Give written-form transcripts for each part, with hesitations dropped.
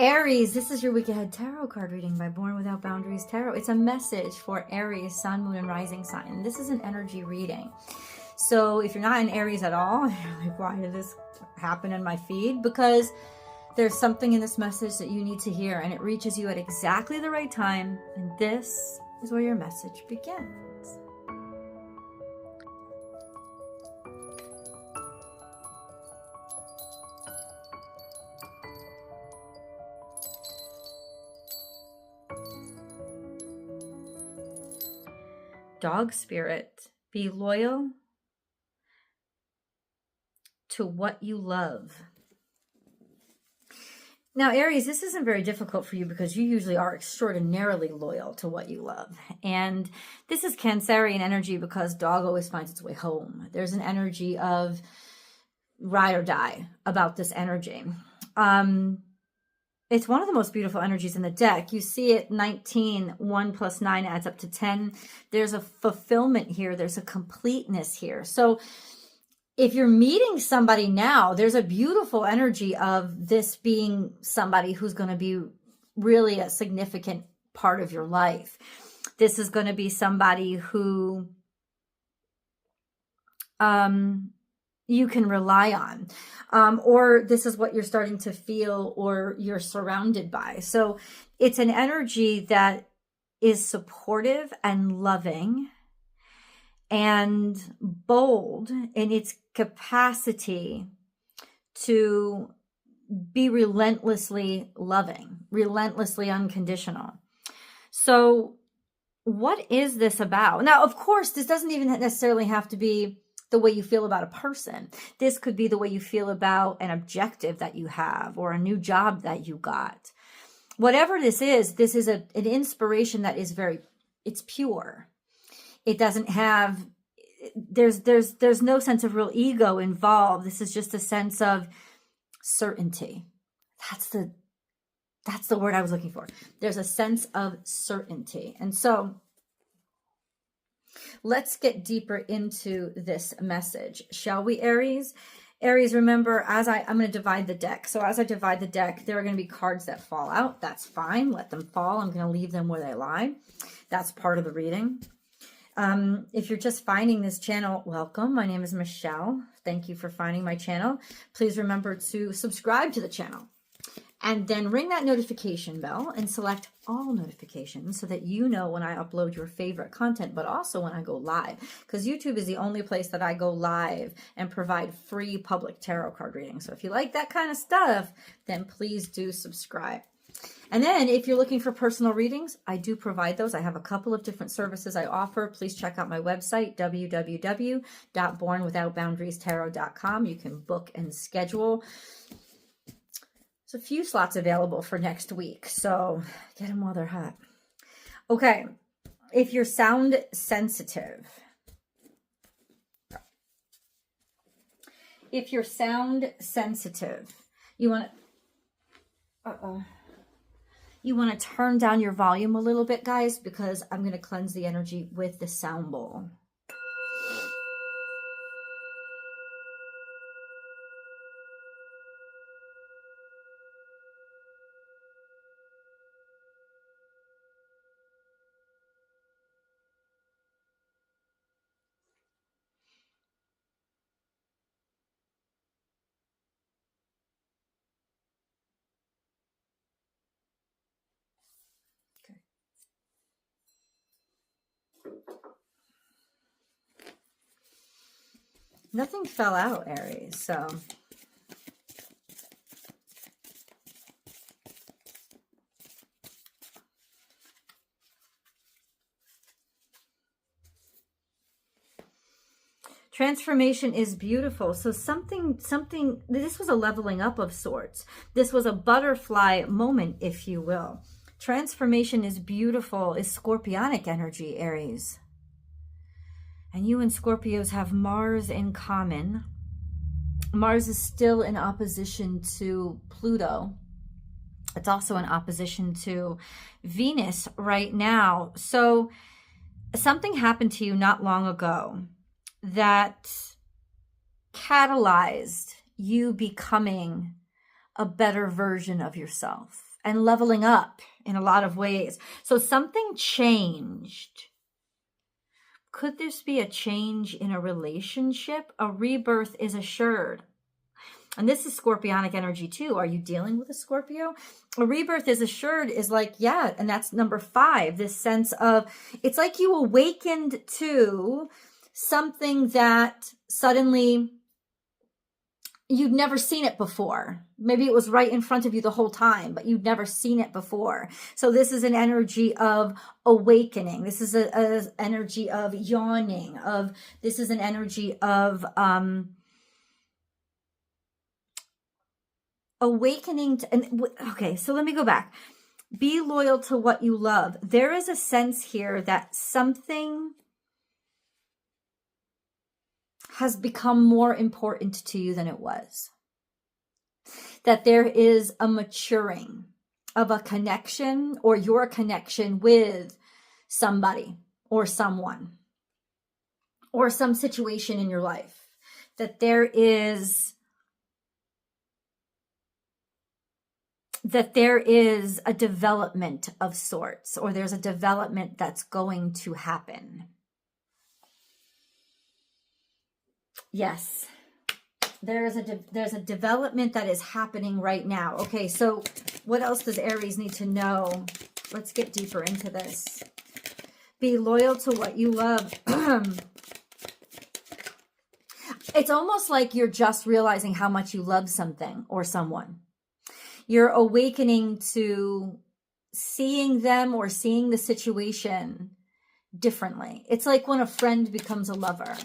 Aries, this is your week ahead tarot card reading by Born Without Boundaries Tarot. It's a message for Aries, sun, moon, and rising sign. This is an energy reading. So if you're not in Aries at all, you're like, why did this happen in my feed? Because there's something in this message that you need to hear, and it reaches you at exactly the right time. And this is where your message begins. Dog spirit, be loyal to what you love. Now, Aries, this isn't very difficult for you because you usually are extraordinarily loyal to what you love. And this is Cancerian energy because dog always finds its way home. There's an energy of ride or die about this energy. It's one of the most beautiful energies in the deck. You see it 19, 1 plus 9 adds up to 10. There's a fulfillment here. There's a completeness here. So if you're meeting somebody now, there's a beautiful energy of this being somebody who's going to be really a significant part of your life. This is going to be somebody who you can rely on. Or this is what you're starting to feel or you're surrounded by. So it's an energy that is supportive and loving and bold in its capacity to be relentlessly loving, relentlessly unconditional. So what is this about? Now, of course, this doesn't even necessarily have to be the way you feel about a person. This could be the way you feel about an objective that you have or a new job that you got. Whatever this is an inspiration that is it's pure. It doesn't have, there's no sense of real ego involved. This is just a sense of certainty. That's the word I was looking for. There's a sense of certainty. And so let's get deeper into this message, shall we, Aries? Aries, remember, I'm going to divide the deck. So as I divide the deck, there are going to be cards that fall out. That's fine. Let them fall. I'm going to leave them where they lie. That's part of the reading. If you're just finding this channel, welcome. My name is Michelle. Thank you for finding my channel. Please remember to subscribe to the channel. And then ring that notification bell and select all notifications so that you know when I upload your favorite content, but also when I go live. Because YouTube is the only place that I go live and provide free public tarot card readings. So if you like that kind of stuff, then please do subscribe. And then if you're looking for personal readings, I do provide those. I have a couple of different services I offer. Please check out my website, www.bornwithoutboundariestarot.com. You can book and schedule. There's a few slots available for next week, so get them while they're hot. Okay, if you're sound sensitive, you want to turn down your volume a little bit, guys, because I'm going to cleanse the energy with the sound bowl. Nothing fell out, Aries, so transformation is beautiful. So something, this was a leveling up of sorts. This was a butterfly moment, if you will. Transformation is beautiful, is scorpionic energy, Aries. And you and Scorpios have Mars in common. Mars is still in opposition to Pluto. It's also in opposition to Venus right now. So something happened to you not long ago that catalyzed you becoming a better version of yourself. and leveling up in a lot of ways. So something changed. Could this be a change in a relationship? A rebirth is assured. And this is Scorpionic energy too. Are you dealing with a Scorpio? A rebirth is assured is like, yeah, and that's number 5. This sense of, it's like you awakened to something that suddenly you'd never seen it before. Maybe it was right in front of you the whole time, but you'd never seen it before. So this is an energy of awakening. This is an energy of yawning. This is an energy of awakening. Okay, so let me go back. Be loyal to what you love. There is a sense here that something has become more important to you than it was. That there is a maturing of a connection or your connection with somebody or someone or some situation in your life. That there is a development of sorts, or there's a development that's going to happen. Yes, there's a development that is happening right now. Okay, so what else does Aries need to know? Let's get deeper into this. Be loyal to what you love. It's almost like you're just realizing how much you love something or someone. You're awakening to seeing them or seeing the situation differently. It's like when a friend becomes a lover.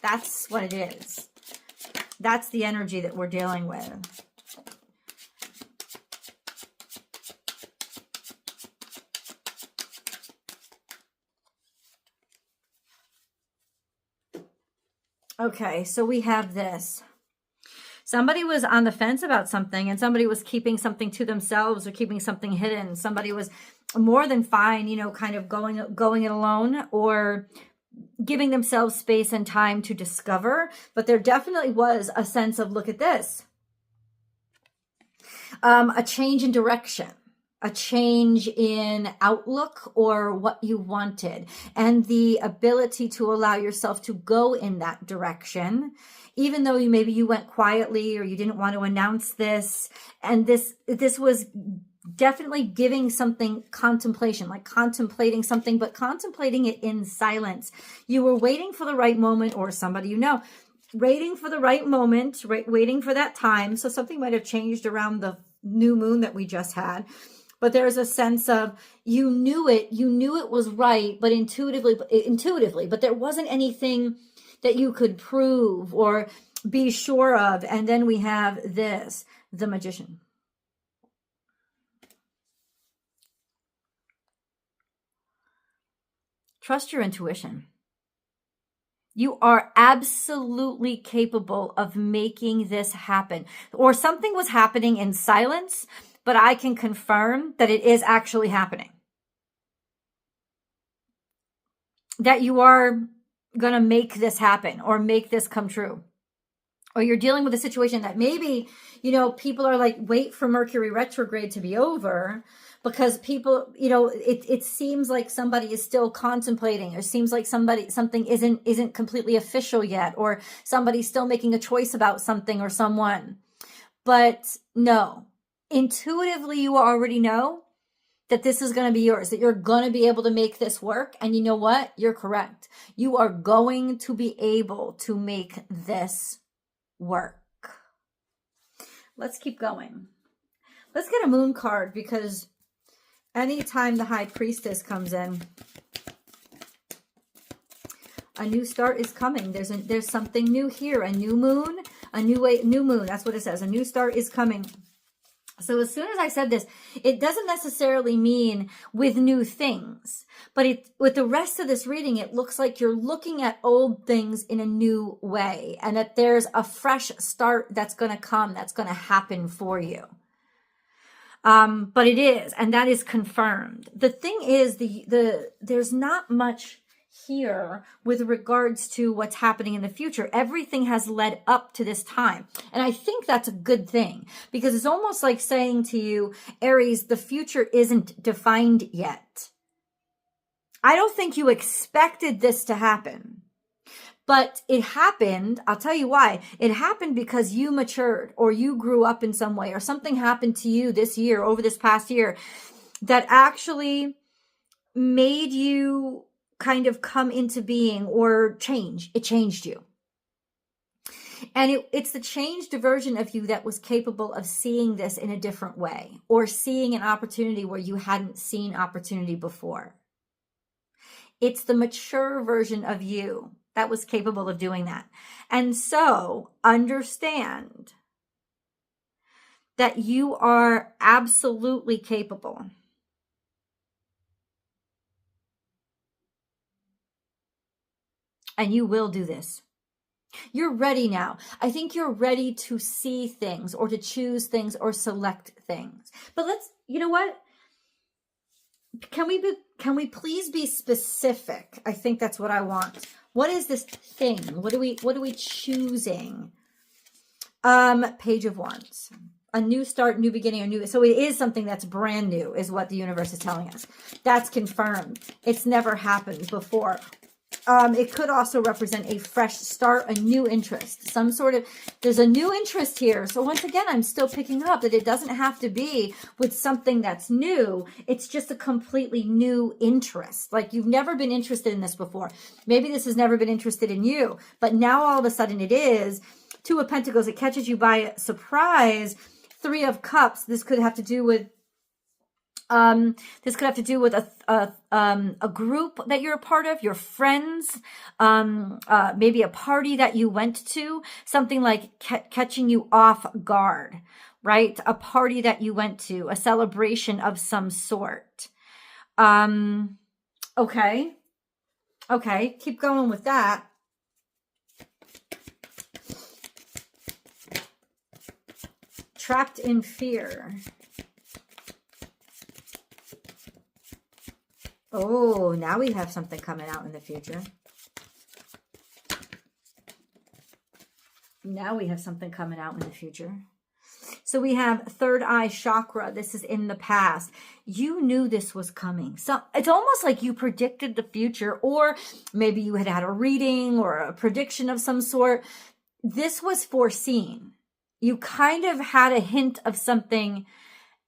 That's what it is. That's the energy that we're dealing with. Okay, so we have this. Somebody was on the fence about something, and somebody was keeping something to themselves or keeping something hidden. Somebody was more than fine, you know, kind of going it alone or giving themselves space and time to discover. But there definitely was a sense of, look at this, a change in direction, a change in outlook or what you wanted, and the ability to allow yourself to go in that direction, even though maybe you went quietly or you didn't want to announce this. And this was definitely giving something contemplation, like contemplating something, but contemplating it in silence. You were waiting for the right moment, or somebody you know, waiting for the right moment, right, waiting for that time. So something might have changed around the new moon that we just had. But there's a sense of you knew it was right, but intuitively, but there wasn't anything that you could prove or be sure of. And then we have this, the Magician. Trust your intuition. You are absolutely capable of making this happen. Or something was happening in silence, but I can confirm that it is actually happening. That you are going to make this happen or make this come true. Or you're dealing with a situation that maybe, you know, people are like, wait for Mercury retrograde to be over, because people, you know, it seems like somebody is still contemplating, or seems like something isn't completely official yet, or somebody's still making a choice about something or someone. But no, intuitively, you already know that this is going to be yours, that you're going to be able to make this work. And you know what? You're correct. You are going to be able to make this work. Let's keep going. Let's get a moon card, because anytime the High Priestess comes in, a new start is coming. There's something new here. A new moon, new moon. That's what it says. A new start is coming. So as soon as I said this, it doesn't necessarily mean with new things, but with the rest of this reading, it looks like you're looking at old things in a new way, and that there's a fresh start that's going to come, that's going to happen for you. But it is, and that is confirmed. The thing is, there's not much here with regards to what's happening in the future. Everything has led up to this time. And I think that's a good thing, because it's almost like saying to you, Aries, the future isn't defined yet. I don't think you expected this to happen, but it happened. I'll tell you why. It happened because you matured, or you grew up in some way, or something happened to you this year, over this past year, that actually made you kind of come into being or change. It changed you. And it's the changed version of you that was capable of seeing this in a different way, or seeing an opportunity where you hadn't seen opportunity before. It's the mature version of you that was capable of doing that. And so understand that you are absolutely capable. And you will do this. You're ready now. I think you're ready to see things, or to choose things, or select things. But you know what? Can we please be specific? I think that's what I want. What is this thing? What are we choosing? Page of Wands. A new start, new beginning, so it is something that's brand new, is what the universe is telling us. That's confirmed. It's never happened before. It could also represent a fresh start, a new interest, there's a new interest here. So once again, I'm still picking up that it doesn't have to be with something that's new. It's just a completely new interest. Like, you've never been interested in this before. Maybe this has never been interested in you, but now all of a sudden it is. Two of Pentacles, it catches you by surprise. Three of Cups, this could have to do with a group that you're a part of, your friends, maybe a party that you went to, something like catching you off guard, right? A party that you went to, a celebration of some sort. Okay, keep going with that. Trapped in fear. Oh, now we have something coming out in the future. Now we have something coming out in the future. So we have third eye chakra. This is in the past. You knew this was coming. So it's almost like you predicted the future, or maybe you had had a reading or a prediction of some sort. This was foreseen. You kind of had a hint of something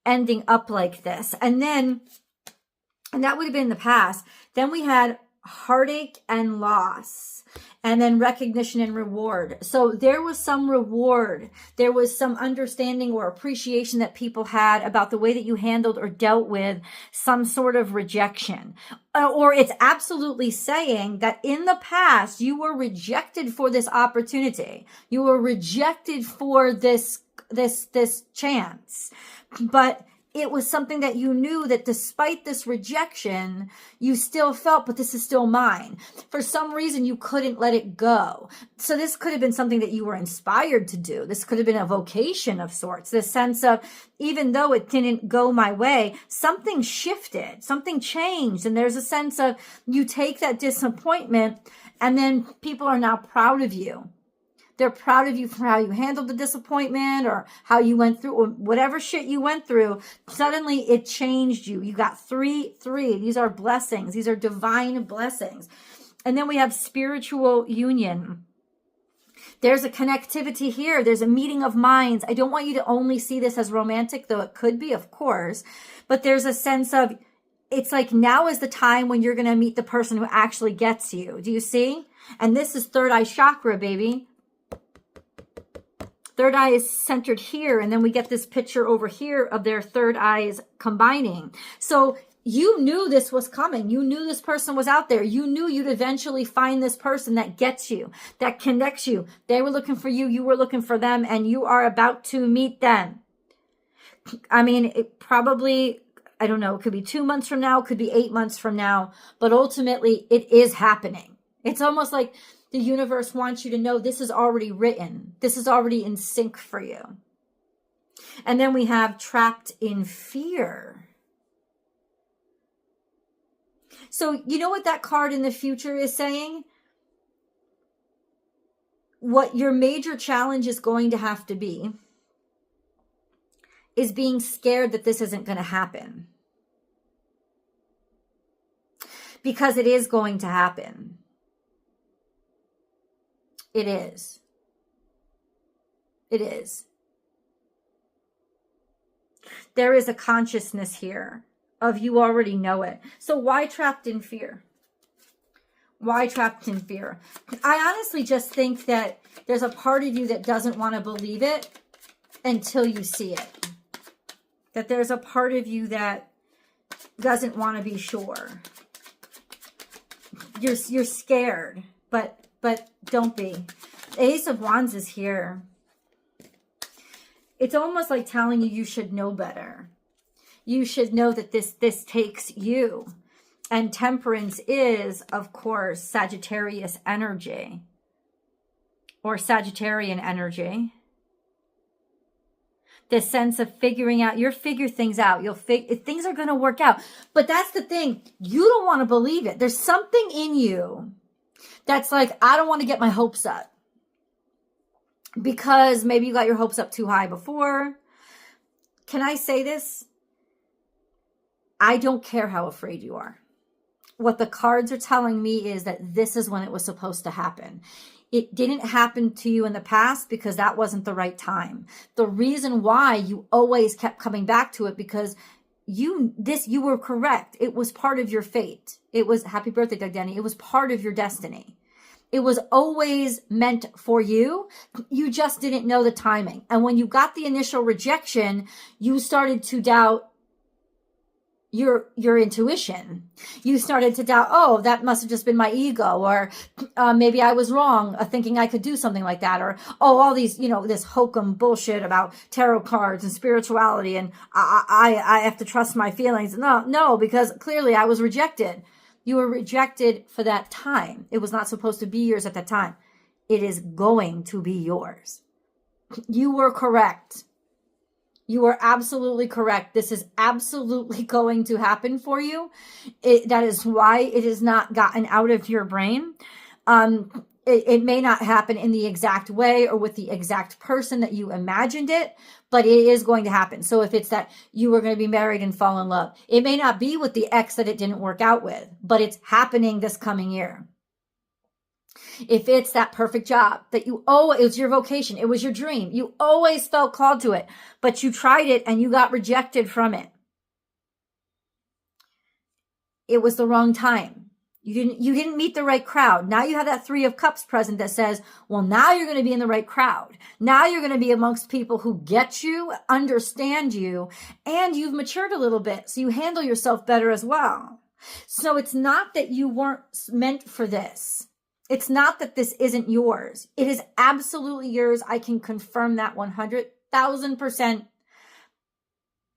ending up like this. And that would have been in the past. Then we had heartache and loss, and then recognition and reward. So there was some reward. There was some understanding or appreciation that people had about the way that you handled or dealt with some sort of rejection. Or it's absolutely saying that in the past, you were rejected for this opportunity. You were rejected for this chance. But it was something that you knew that despite this rejection, you still felt, but this is still mine. For some reason, you couldn't let it go. So this could have been something that you were inspired to do. This could have been a vocation of sorts. This sense of, even though it didn't go my way, something shifted, something changed. And there's a sense of, you take that disappointment, and then people are now proud of you. They're proud of you for how you handled the disappointment, or how you went through, or whatever shit you went through. Suddenly it changed you. You got three. These are blessings. These are divine blessings. And then we have spiritual union. There's a connectivity here. There's a meeting of minds. I don't want you to only see this as romantic, though it could be, of course. But there's a sense of, it's like now is the time when you're going to meet the person who actually gets you. Do you see? And this is third eye chakra, baby. Third eye is centered here, and then we get this picture over here of their third eyes combining. So you knew this was coming. You knew this person was out there. You knew you'd eventually find this person that gets you, that connects you. They were looking for you. You were looking for them, and you are about to meet them. I mean, it probably, I don't know, it could be 2 months from now, it could be 8 months from now, but ultimately it is happening. It's almost like the universe wants you to know this is already written. This is already in sync for you. And then we have trapped in fear. So you know what that card in the future is saying? What your major challenge is going to have to be is being scared that this isn't going to happen. Because it is going to happen. It is. It is. There is a consciousness here of you already know it. So why trapped in fear? Why trapped in fear? I honestly just think that there's a part of you that doesn't want to believe it until you see it. That there's a part of you that doesn't want to be sure. You're scared, but don't be. Ace of Wands is here. It's almost like telling you you should know better. You should know that this takes you. And Temperance is, of course, Sagittarius energy. Or Sagittarian energy. This sense of figuring out, you'll figure things out. Things are going to work out. But that's the thing. You don't want to believe it. There's something in you that's like, I don't want to get my hopes up. Because maybe you got your hopes up too high before. Can I say this? I don't care how afraid you are. What the cards are telling me is that this is when it was supposed to happen. It didn't happen to you in the past because that wasn't the right time. The reason why you always kept coming back to it because you were correct. It was part of your fate. It was, happy birthday, Doug Denny. It was part of your destiny. It was always meant for you. You just didn't know the timing. And when you got the initial rejection, you started to doubt your intuition. You started to doubt, oh, that must have just been my ego, or maybe I was wrong thinking I could do something like that, or oh, all these, this hokum bullshit about tarot cards and spirituality, and I have to trust my feelings. No, because clearly I was rejected. You were rejected for that time. It was not supposed to be yours at that time. It is going to be yours. You were correct. You are absolutely correct. This is absolutely going to happen for you. That is why it is not gotten out of your brain. It may not happen in the exact way or with the exact person that you imagined it, but it is going to happen. So if it's that you were going to be married and fall in love, it may not be with the ex that it didn't work out with, but it's happening this coming year. If it's that perfect job that it was your vocation, it was your dream, you always felt called to it, but you tried it and you got rejected from it. It was the wrong time. You didn't meet the right crowd. Now you have that 3 of Cups present that says, well, now you're going to be in the right crowd. Now you're going to be amongst people who get you, understand you, and you've matured a little bit. So you handle yourself better as well. So it's not that you weren't meant for this. It's not that this isn't yours. It is absolutely yours. I can confirm that 100,000%.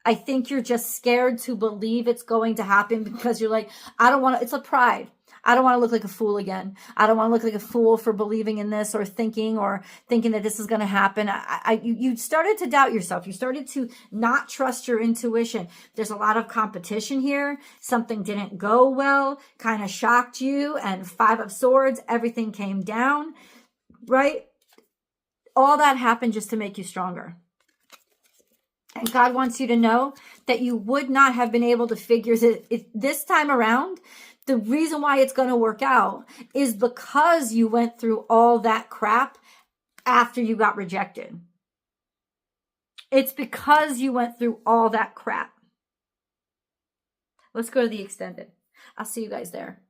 I think you're just scared to believe it's going to happen because you're like, I don't want to, it's a pride. I don't want to look like a fool again. I don't want to look like a fool for believing in this or thinking that this is going to happen. You started to doubt yourself. You started to not trust your intuition. There's a lot of competition here. Something didn't go well, kind of shocked you. And 5 of Swords, everything came down, right? All that happened just to make you stronger. And God wants you to know that you would not have been able to figure this time around. The reason why it's going to work out is because you went through all that crap after you got rejected. It's because you went through all that crap. Let's go to the extended. I'll see you guys there.